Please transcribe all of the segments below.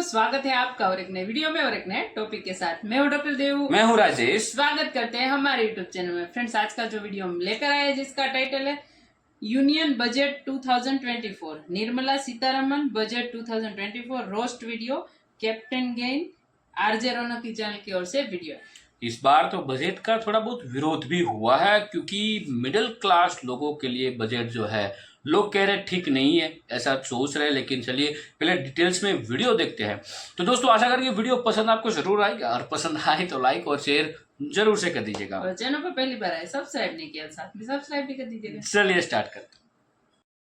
स्वागत है आपका और एक नए वीडियो में और एक नए टॉपिक के साथ। मैं हूँ डॉक्टर देव, मैं हूँ राजेश। स्वागत करते हैं हमारे यूट्यूब चैनल में। फ्रेंड्स, आज का जो वीडियो हम लेकर आए हैं जिसका टाइटल है union budget 2024, Nirmala Sitharaman budget 2024 roast video, captain gain RJ Raunak की चैनल की ओर से वीडियो। इस बार तो बजट का थोड़ा बहुत विरोध भी हुआ है क्योंकि मिडिल क्लास लोगों के लिए बजट जो है लोग कह रहे ठीक नहीं है, ऐसा सोच रहे हैं। लेकिन चलिए पहले डिटेल्स में वीडियो देखते हैं। तो दोस्तों, आशा करें वीडियो पसंद आपको जरूर आएगा और पसंद आए तो लाइक और शेयर जरूर से कर दीजिएगा। और चैनल पर पहली बार आए सब्सक्राइब नहीं किया, साथ में सब्सक्राइब भी कर दीजिएगा। चलिए स्टार्ट करते हैं।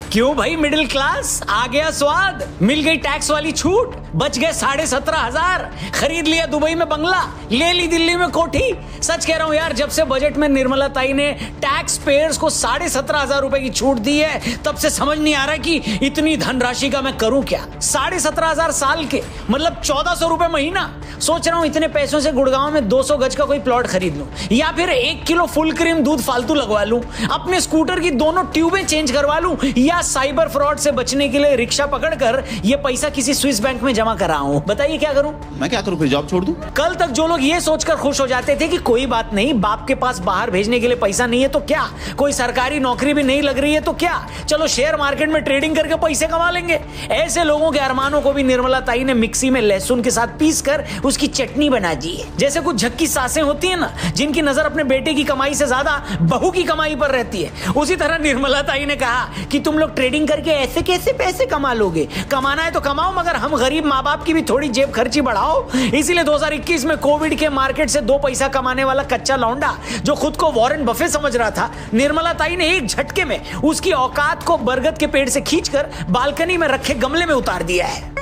क्यों भाई, मिडिल क्लास आ गया स्वाद, मिल गई टैक्स वाली छूट, बच गए 17,500, खरीद लिया दुबई में बंगला, ले ली दिल्ली में कोठी। सच कह रहा हूं यार, जब से बजट में निर्मला ताई ने टैक्स पेयर्स को 17,500 रुपए की छूट दी है, तब से समझ नहीं आ रहा कि इतनी धनराशि का मैं करूं क्या। 17,500 साल के मतलब 1,400 रुपए महीना। सोच रहा हूं इतने पैसों से गुड़गांव में 200 गज का कोई प्लॉट खरीद लूं, या फिर 1 किलो फुल क्रीम दूध फालतू लगवा लूं, अपने स्कूटर की दोनों ट्यूबें चेंज करवा लूं, या साइबर फ्रॉड से बचने के लिए रिक्शा पकड़कर ये पैसा किसी स्विस बैंक में जमा कर रहा हूं। बताइए क्या करूं? मैं क्या करूं, फिर जॉब छोड़ दूं? कल तक जो लोग ये सोचकर खुश हो जाते थे कि कोई बात नहीं, बाप के पास बाहर भेजने के लिए पैसा नहीं है तो क्या, कोई सरकारी नौकरी भी नहीं लग रही है तो क्या, चलो शेयर मार्केट में ट्रेडिंग करके पैसे कमा लेंगे, ऐसे लोगों के अरमानों को भी निर्मला ताई ने मिक्सी में लहसुन के साथ पीस कर उसकी चटनी बना दी है। जैसे कुछ झक्की सासें होती है ना, जिनकी नजर अपने बेटे की कमाई से ज्यादा बहू की कमाई पर रहती है, उसी तरह निर्मला ताई ने कहा कि तुम लोग ट्रेडिंग करके ऐसे कैसे पैसे कमा लोगे, कमाना है तो कमाओ, मगर हम गरीब माँ बाप की भी थोड़ी जेब खर्ची बढ़ाओ। इसीलिए 2021 में कोविड के मार्केट से 2 पैसा कमाने वाला कच्चा लौंडा जो खुद को वॉरेन बफे समझ रहा था, निर्मला ताई ने एक झटके में उसकी औकात को बरगद के पेड़ से खींचकर बालकनी में रखे गमले में उतार दिया है।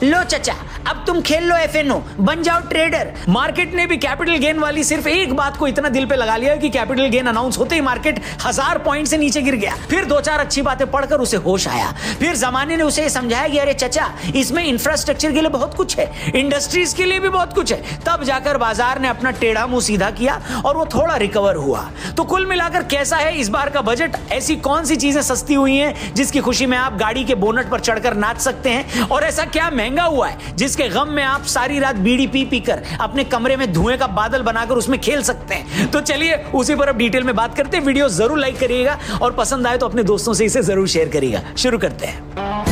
लो चचा, अब तुम खेल लो FNO, बन जाओ ट्रेडर। मार्केट ने भी कैपिटल गेन वाली सिर्फ एक बात को इतना दिल पे लगा लिया कि कैपिटल गेन अनाउंस होते ही मार्केट 1000 पॉइंट से नीचे गिर गया। फिर 2-4 अच्छी बातें पढ़कर उसे होश आया। फिर जमाने ने उसे समझाया कि अरे चचा, इसमें इंफ्रास्ट्रक्चर के लिए बहुत कुछ है, इंडस्ट्रीज के लिए भी बहुत कुछ है। तब जाकर बाजार ने अपना टेढ़ा मुंह सीधा किया और वो थोड़ा रिकवर हुआ। तो कुल मिलाकर कैसा है इस बार का बजट? ऐसी कौन सी चीजें सस्ती हुई हैं जिसकी खुशी में आप गाड़ी के बोनट पर चढ़कर नाच सकते हैं, और ऐसा क्या महंगा हुआ है जिसके गम में आप सारी रात बीड़ी पी पीकर अपने कमरे में धुएं का बादल बनाकर उसमें खेल सकते हैं? तो चलिए उसी पर अब डिटेल में बात करते हैं। वीडियो जरूर लाइक करिएगा और पसंद आए तो अपने दोस्तों से इसे जरूर शेयर करिएगा। शुरू करते हैं।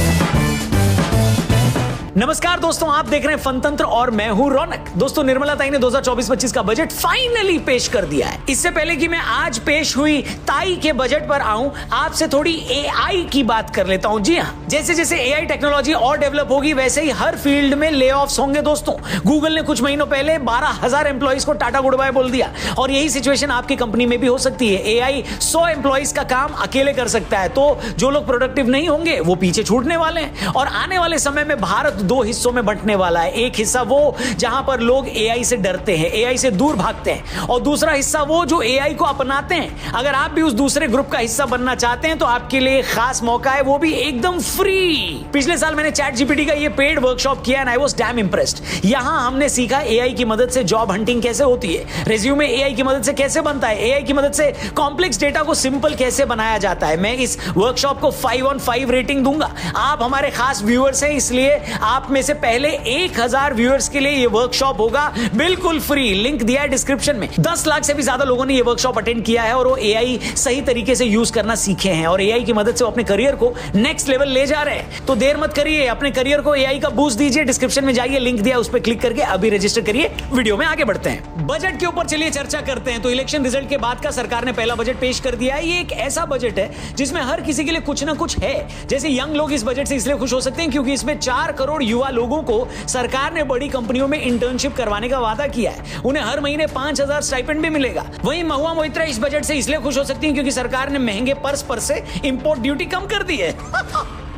नमस्कार दोस्तों, आप देख रहे हैं फनतंत्र और मैं हूं रौनक। दोस्तों, निर्मला ताई ने 2024-25 का बजट फाइनली पेश कर दिया है। इससे पहले कि मैं आज पेश हुई ताई के बजट पर आऊं, आपसे थोड़ी AI की बात कर लेता हूं। जी हां, जैसे जैसे AI टेक्नोलॉजी और डेवलप होगी वैसे ही हर फील्ड में ले ऑफ्स होंगे। दोस्तों, गूगल ने कुछ महीनों पहले 12,000 एम्प्लॉइज को टाटा गुड बाय बोल दिया, और यही सिचुएशन आपकी कंपनी में भी हो सकती है। AI 100 एम्प्लॉइज का काम अकेले कर सकता है, तो जो लोग प्रोडक्टिव नहीं होंगे वो पीछे छूटने वाले हैं। और आने वाले समय में भारत 2 हिस्सों में बंटने वाला है। एक हिस्सा वो जहां पर लोग AI से डरते हैं, AI से दूर भागते हैं, और दूसरा हिस्सा वो जो AI को अपनाते हैं। अगर आप भी उस दूसरे ग्रुप का हिस्सा बनना चाहते हैं तो आपके लिए खास मौका है, वो भी एकदम फ्री। पिछले साल मैंने ChatGPT का ये पेड वर्कशॉप किया and I was dam impressed. यहां हमने सीखा AI की मदद से जॉब हंटिंग कैसे होती है, रिज्यूमे AI की मदद से कैसे बनता है, AI की मदद से कॉम्प्लेक्स डेटा को सिंपल कैसे बनाया जाता है। मैं इस वर्कशॉप को 5/5 रेटिंग दूंगा। आप हमारे खास व्यूअर्स हैं, इसलिए आप में से पहले 1000 व्यूअर्स के लिए ये वर्कशॉप होगा बिल्कुल फ्री। लिंक दिया है डिस्क्रिप्शन में। 10 लाख से भी ज्यादा लोगों ने ये वर्कशॉप अटेंड किया है और वो AI सही तरीके से यूज करना सीखे हैं, और AI की मदद से वो अपने करियर को नेक्स्ट लेवल ले जा रहे हैं। तो देर मत करिए, अपने करियर को AI का बूस्ट दीजिए। डिस्क्रिप्शन में जाइए, लिंक दिया, उस पर क्लिक करके अभी रजिस्टर करिए। वीडियो में आगे बढ़ते हैं। बजट के ऊपर चलिए चर्चा करते हैं। तो इलेक्शन रिजल्ट के बाद का सरकार ने पहला बजट पेश कर दिया है। ये एक ऐसा बजट है जिसमें हर किसी के लिए कुछ ना कुछ है। जैसे यंग लोग इस बजट से इसलिए खुश हो सकते हैं क्योंकि इसमें 4 करोड़ युवा लोगों को सरकार ने बड़ी कंपनियों में इंटर्नशिप करवाने का वादा किया है। उन्हें हर महीने 5,000 स्टाइपेंड भी मिलेगा। वहीं महुआ मोइत्रा इस बजट से इसलिए खुश हो सकती हैं क्योंकि सरकार ने महंगे पर्स पर से इंपोर्ट ड्यूटी कम कर दी है।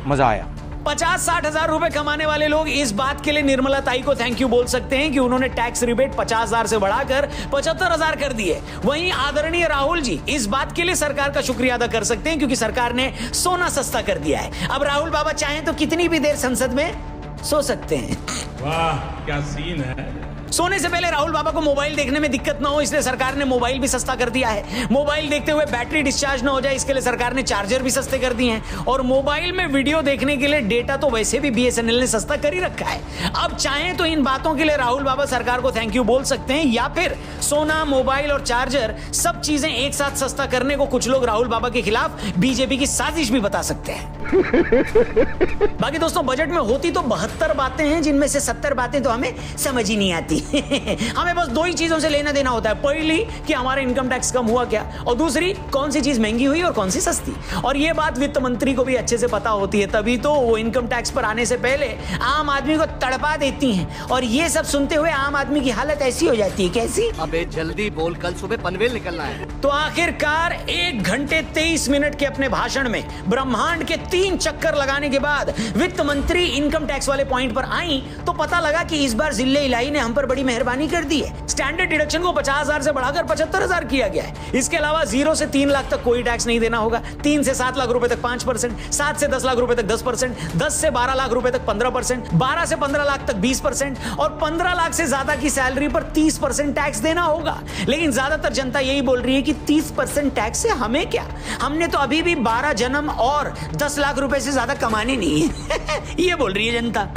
मजा आया। 50-60 हजार रुपए कमाने वाले लोग इस बात के लिए निर्मला ताई को थैंक यू बोल सकते हैं कि उन्होंने टैक्स रिबेट 50,000 से बढ़ाकर 75,000 कर दिए। वहीं आदरणीय राहुल जी इस बात के लिए सरकार का शुक्रिया अदा कर सकते हैं क्योंकि सरकार ने सोना सस्ता कर दिया है। अब राहुल बाबा चाहें तो कितनी भी देर संसद में सो सकते हैं। वाह क्या सीन है। सोने से पहले राहुल बाबा को मोबाइल देखने में दिक्कत ना हो इसलिए सरकार ने मोबाइल भी सस्ता कर दिया है। मोबाइल देखते हुए बैटरी डिस्चार्ज ना हो जाए इसके लिए सरकार ने चार्जर भी सस्ते कर दिए हैं। और मोबाइल में वीडियो देखने के लिए डेटा तो वैसे भी BSNL ने सस्ता कर ही रखा है। अब चाहें तो इन बातों के लिए राहुल बाबा सरकार को थैंक यू बोल सकते हैं, या फिर सोना, मोबाइल और चार्जर सब चीजें एक साथ सस्ता करने को कुछ लोग राहुल बाबा के खिलाफ बीजेपी की साजिश भी बता सकते हैं। बाकी दोस्तों, बजट में होती तो 72 बातें हैं जिनमें से 70 बातें तो हमें समझ ही नहीं आती। हमें बस दो ही चीजों से लेना देना होता है, पहली कि हमारा इनकम टैक्स कम हुआ क्या, और दूसरी कौन सी चीज महंगी हुई और कौन सी सस्ती। और ये बात वित्त मंत्री को भी अच्छे से पता होती है, तभी तो वो इनकम टैक्स पर आने से पहले आम आदमी को तड़पा देती हैं। और ये सब सुनते हुए आम आदमी की हालत ऐसी हो जाती है। कैसी? अबे जल्दी बोल, कल सुबह पनवेल निकलना है। तो आखिरकार 1 घंटे 23 मिनट के अपने भाषण में ब्रह्मांड के 3 चक्कर लगाने के बाद वित्त मंत्री इनकम टैक्स वाले पॉइंट पर आई तो पता लगा कि इस बार जिले इलाही ने हम पर बड़ी मेहरबानी कर दी है। स्टैंडर्ड डिडक्शन को 50,000 से बढ़ाकर 75,000 किया गया है। इसके अलावा 0 से 3 लाख तक कोई टैक्स नहीं देना होगा, 3 से 7 लाख रुपए तक 5%, 7 से 10 लाख रुपए तक 10%, 10 से 12 लाख रुपए तक 15%, 12 से 15 लाख तक 20% और 15 लाख से ज्यादा की सैलरी पर 30% टैक्स देना होगा। लेकिन ज्यादातर जनता यही बोल रही है कि 30% टैक्स से हमें क्या, हमने तो अभी भी 12 जन्म और 10 लाख रुपए से ज्यादा कमाने नहीं है। ये बोल रही है जनता।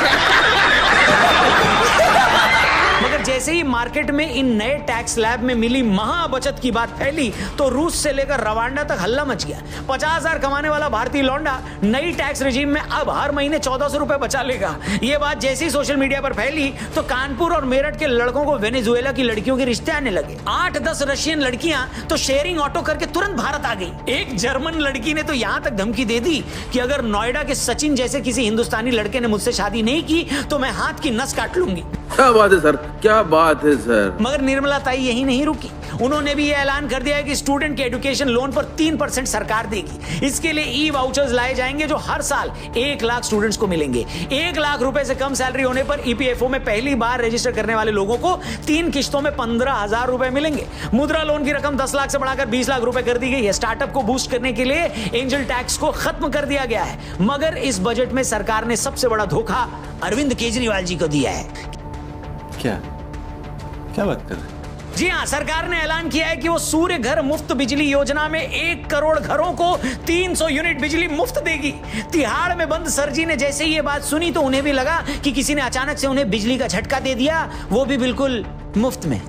मगर जैसे ही मार्केट में इन नए टैक्स स्लैब में मिली महा बचत की बात फैली तो रूस से लेकर रवांडा तक हल्ला मच गया। 50,000 कमाने वाला भारतीय लौंडा नई टैक्स रिजीम में अब हर महीने 1,400 रुपए बचा लेगा। यह बात जैसे ही सोशल मीडिया पर फैली तो कानपुर और मेरठ के लड़कों को वेनेजुएला की लड़कियों के रिश्ते आने लगे। 8-10 रशियन लड़कियां तो शेयरिंग ऑटो करके तुरंत भारत आ गई। एक जर्मन लड़की ने तो यहां तक धमकी दे दी कि अगर नोएडा के सचिन जैसे किसी हिंदुस्तानी लड़के ने मुझसे शादी नहीं की तो मैं हाथ की नस काट लूंगी। क्या बात है सर, क्या बात है सर। मगर निर्मला ताई यही नहीं रुकी, उन्होंने भी यह ऐलान कर दिया है कि स्टूडेंट के एजुकेशन लोन पर 3% सरकार देगी। इसके लिए ई वाउचर्स लाए जाएंगे जो हर साल 1 लाख स्टूडेंट्स को मिलेंगे। 1 लाख रुपए से कम सैलरी होने पर EPFO में पहली बार रजिस्टर करने वाले लोगों को 3 किश्तों में 15,000 रुपए मिलेंगे। मुद्रा लोन की रकम 10 लाख से बढ़ाकर 20 लाख रुपए कर दी गई है। स्टार्टअप को बूस्ट करने के लिए एंजल टैक्स को खत्म कर दिया गया है। मगर इस बजट में सरकार ने सबसे बड़ा धोखा अरविंद केजरीवाल जी को दिया है। क्या बात कर रहे हैं? जी हां, सरकार ने ऐलान किया है कि वो सूर्य घर मुफ्त बिजली योजना में 1 करोड़ घरों को 300 यूनिट बिजली मुफ्त देगी। तिहाड़ में बंद सरजी ने जैसे ही ये बात सुनी तो उन्हें भी लगा कि किसी ने अचानक से उन्हें बिजली का झटका दे दिया, वो भी बिल्कुल मुफ्त में।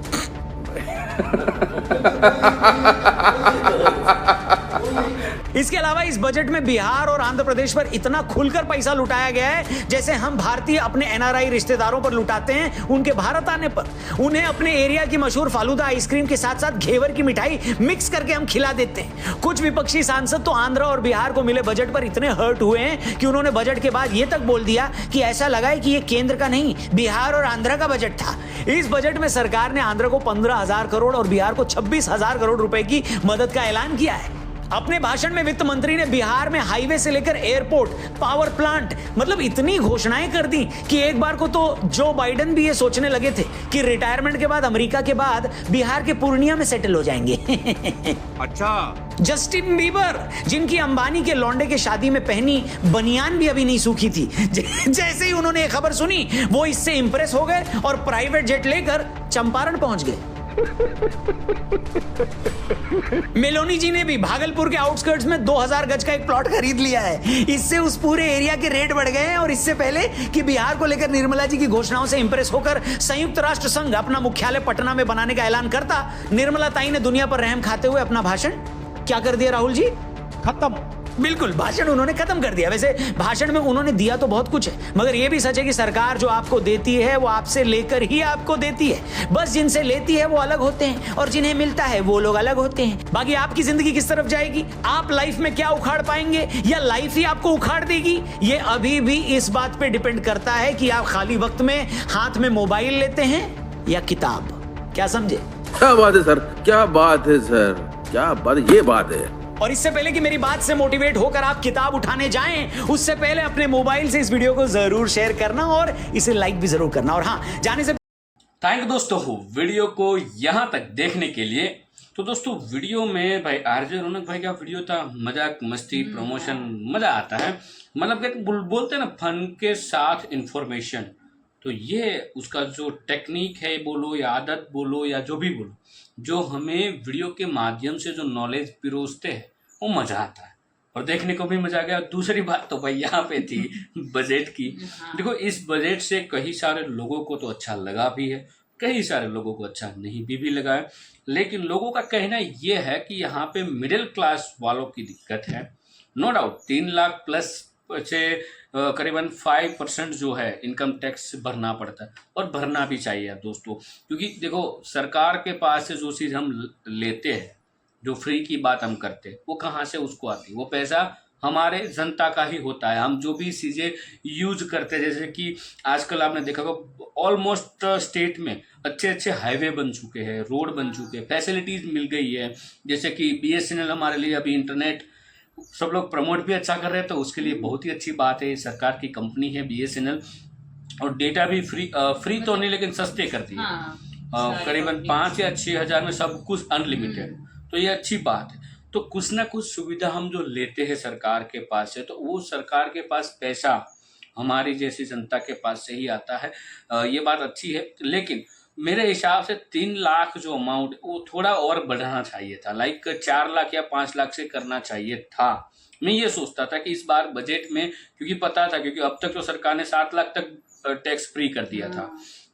इसके अलावा इस बजट में बिहार और आंध्र प्रदेश पर इतना खुलकर पैसा लुटाया गया है जैसे हम भारतीय अपने NRI रिश्तेदारों पर लुटाते हैं उनके भारत आने पर। उन्हें अपने एरिया की मशहूर फालूदा आइसक्रीम के साथ साथ घेवर की मिठाई मिक्स करके हम खिला देते हैं। कुछ विपक्षी सांसद तो आंध्र और बिहार को मिले बजट पर इतने हर्ट हुए हैं कि उन्होंने बजट के बाद यह तक बोल दिया कि ऐसा लगा है कि यह केंद्र का नहीं, बिहार और आंध्र का बजट था। इस बजट में सरकार ने आंध्र को 15,000 करोड़ और बिहार को 26,000 करोड़ रुपए की मदद का ऐलान किया है। अपने भाषण में वित्त मंत्री ने बिहार में हाईवे से लेकर एयरपोर्ट, पावर प्लांट, मतलब इतनी घोषणाएं कर दी कि एक बार को तो जो बाइडेन भी ये सोचने लगे थे कि रिटायरमेंट के बाद अमेरिका के बाद बिहार के पूर्णिया में सेटल हो जाएंगे। अच्छा, जस्टिन बीबर, जिनकी अंबानी के लौंडे के शादी में पहनी बनियान भी अभी नहीं सूखी थी, जैसे ही उन्होंने ये खबर सुनी वो इससे इंप्रेस हो गए और प्राइवेट जेट लेकर चंपारण पहुंच गए। मेलोनी जी ने भी भागलपुर के आउटस्कर्ट्स में 2000 गज का एक प्लॉट खरीद लिया है। इससे उस पूरे एरिया के रेट बढ़ गए हैं। और इससे पहले कि बिहार को लेकर निर्मला जी की घोषणाओं से इंप्रेस होकर संयुक्त राष्ट्र संघ अपना मुख्यालय पटना में बनाने का ऐलान करता, निर्मला ताई ने दुनिया पर रहम खाते हुए अपना भाषण क्या कर दिया राहुल जी? खत्म। बिल्कुल, भाषण उन्होंने खत्म कर दिया। वैसे भाषण में उन्होंने दिया तो बहुत कुछ है, मगर यह भी सच है कि सरकार जो आपको देती है वो आपसे लेकर ही आपको देती है। बस जिनसे लेती है वो अलग होते हैं और जिन्हें मिलता है वो लोग अलग होते हैं। बाकी आपकी जिंदगी किस तरफ जाएगी, आप लाइफ में क्या उखाड़ पाएंगे या लाइफ ही आपको उखाड़ देगी, ये अभी भी इस बात पे डिपेंड करता है कि आप खाली वक्त में हाथ में मोबाइल लेते हैं या किताब। क्या समझे? क्या बात है सर, क्या बात है सर, क्या बात, ये बात है। और इससे पहले कि मेरी बात से मोटिवेट होकर आप किताब उठाने जाएं, उससे पहले अपने मोबाइल से इस वीडियो को जरूर शेयर करना और इसे लाइक भी जरूर करना। और हाँ, जाने से थैंक यू दोस्तों वीडियो को यहां तक देखने के लिए। तो दोस्तों वीडियो में भाई आरजे रौनक भाई का वीडियो था, मजाक मस्ती प्रमोशन, मजा आता है। मतलब क्या बोलते हैं ना, फन के साथ इंफॉर्मेशन, तो ये उसका जो टेक्निक है बोलो या आदत बोलो या जो भी बोलो, जो हमें वीडियो के माध्यम से जो नॉलेज पिरोसते हैं वो मज़ा आता है और देखने को भी मज़ा आ गया। दूसरी बात तो भाई यहाँ पे थी बजट की। देखो इस बजट से कई सारे लोगों को तो अच्छा लगा भी है, कई सारे लोगों को अच्छा नहीं भी लगा है, लेकिन लोगों का कहना ये है कि यहाँ पे मिडिल क्लास वालों की दिक्कत है। नो डाउट 3 लाख प्लस से करीबन 5% जो है इनकम टैक्स भरना पड़ता है और भरना भी चाहिए दोस्तों, क्योंकि देखो सरकार के पास से जो चीज़ हम लेते हैं, जो फ्री की बात हम करते हैं, वो कहाँ से उसको आती है? वो पैसा हमारे जनता का ही होता है। हम जो भी चीज़ें यूज करते हैं, जैसे कि आजकल आपने देखा होगा ऑलमोस्ट स्टेट में अच्छे अच्छे हाईवे बन चुके हैं, रोड बन चुके हैं, फैसिलिटीज़ मिल गई है। जैसे कि BSNL हमारे लिए अभी इंटरनेट सब लोग प्रमोट भी अच्छा कर रहे हैं, तो उसके लिए बहुत ही अच्छी बात है। सरकार की कंपनी है BSNL और डेटा भी फ्री तो नहीं लेकिन सस्ते करती है। करीबन 5 या 6 हज़ार में सब कुछ अनलिमिटेड, तो ये अच्छी बात है। तो कुछ ना कुछ सुविधा हम जो लेते हैं सरकार के पास से, तो वो सरकार के पास पैसा हमारी जैसी जनता के पास से ही आता है। ये बात अच्छी है, लेकिन मेरे हिसाब से 3 लाख जो अमाउंट वो थोड़ा और बढ़ाना चाहिए था। लाइक 4 लाख या 5 लाख से करना चाहिए था। मैं ये सोचता था कि इस बार बजट में, क्योंकि पता था, क्योंकि अब तक तो सरकार ने 7 लाख तक टैक्स फ्री कर दिया था,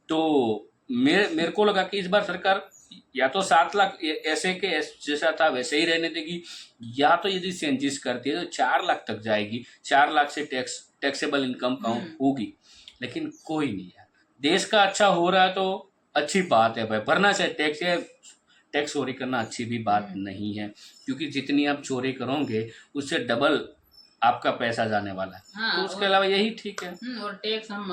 तो मेरे को लगा कि इस बार सरकार या तो 7 लाख ऐसे के जैसा था वैसे ही रहने देगी, या तो यदि चेंजेस करती है तो 4 लाख तक जाएगी। 4 लाख से टैक्सेबल इनकम काउंट होगी, लेकिन कोई नहीं है। देश का अच्छा हो रहा है तो अच्छी बात है भाई, भरना चाहिए टैक्स। है टैक्स चोरी करना अच्छी भी बात नहीं है, क्योंकि जितनी आप चोरी करोगे उससे डबल आपका पैसा जाने वाला है। तो उसके अलावा यही ठीक है। और टैक्स हम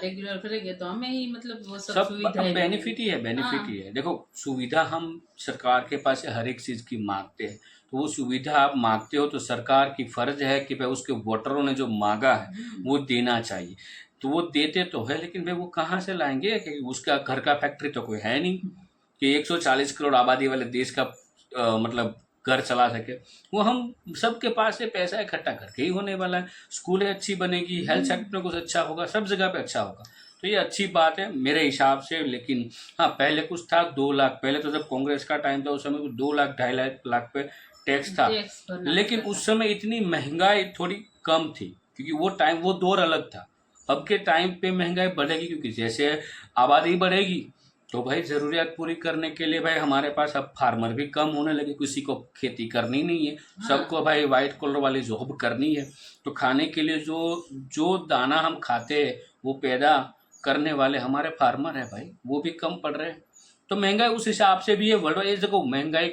रेगुलर करेंगे तो हमें ही मतलब वो सब सब सुविधा बेनिफिट ही है, बेनिफिट ही है। देखो सुविधा हम सरकार के पास से हर एक चीज़ की मांगते हैं, तो वो सुविधा आप मांगते हो तो सरकार की फर्ज है कि भाई उसके वोटरों ने जो मांगा है वो देना चाहिए। तो वो देते तो है, लेकिन भाई वो कहाँ से लाएंगे? कि उसका घर का फैक्ट्री तो कोई है नहीं कि 140 करोड़ आबादी वाले देश का मतलब घर चला सके। वो हम सबके पास से पैसा इकट्ठा करके ही होने वाला है। स्कूलें अच्छी बनेगी, हेल्थ सेक्टर में कुछ अच्छा होगा, सब जगह पे अच्छा होगा, तो ये अच्छी बात है मेरे हिसाब से। लेकिन हाँ, पहले कुछ था 2 लाख, पहले तो जब कांग्रेस का टाइम था उस समय 2 लाख 2.5 लाख पे टैक्स था, लेकिन उस समय इतनी महंगाई थोड़ी कम थी, क्योंकि वो टाइम, वो दौर अलग था। अब के टाइम पे महंगाई बढ़ेगी, क्योंकि जैसे आबादी बढ़ेगी तो भाई ज़रूरियात पूरी करने के लिए भाई हमारे पास अब फार्मर भी कम होने लगे, किसी को खेती करनी नहीं है, सबको भाई वाइट कॉलर वाली जॉब करनी है। तो खाने के लिए जो दाना हम खाते हैं वो पैदा करने वाले हमारे फार्मर है भाई, वो भी कम पड़ रहे हैं। तो महंगाई उस हिसाब से भी है। वर्ल्ड वाइज देखो, महंगाई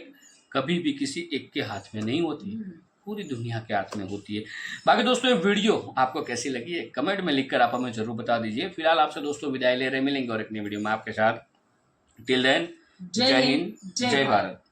कभी भी किसी एक के हाथ में नहीं होती, पूरी दुनिया के हाथ में होती है। बाकी दोस्तों ये वीडियो आपको कैसी लगी है कमेंट में लिखकर आप हमें जरूर बता दीजिए। फिलहाल आपसे दोस्तों विदाई ले रहे, मिलेंगे और एक नई वीडियो में आपके साथ। टिल देन, जय हिंद, जय भारत।